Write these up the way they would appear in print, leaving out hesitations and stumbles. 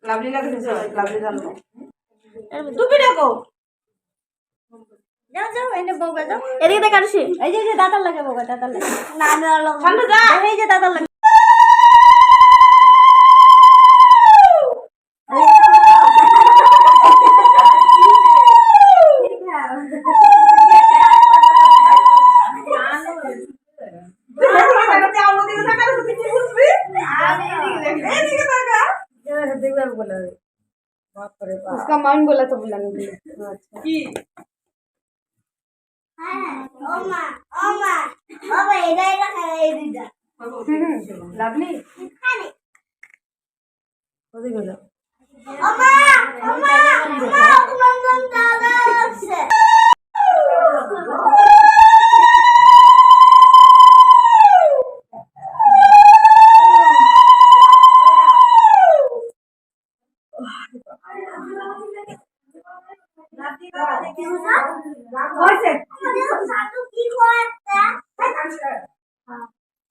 lovely লাগে lovely জানো তুমি দেখো যাও যাও এনে বউকা যাও এদিকে দেখ আসি এই যে দাদার লাগে বউকা দাদার লাগে না আমি আলো ঠান্ডা যা এই যে দাদার লাগে उसका मन बोला तो बोला नहीं अच्छा की ओमा ओमा ओमा इधर रखा है इधर लवली खाने ओदी बोलो ओमा ओमा ओमा कुमंगम दादा से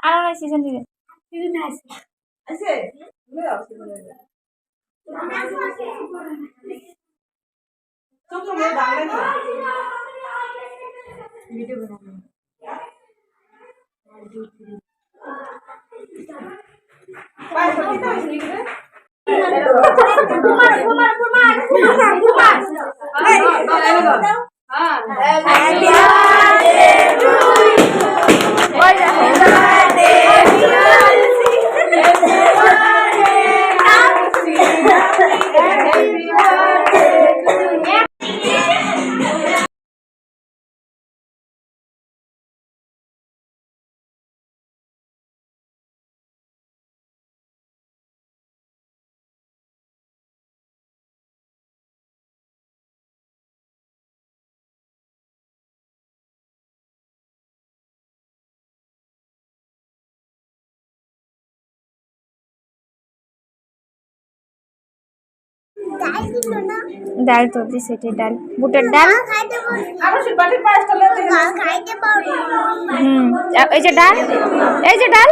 আর সিজন দিবে ऐसे ले आओ तो मैं डाल दे वीडियो बनाना बाय कितना लिख रहे कुमार कुमार कुमार कुमार हां हैप्पी बर्थडे टू यू ডাল তো দি সেটি ডাল বুটের ডাল আবার সে বাটির পায়েসটা লেতে খাইতে পারবো এই যে ডাল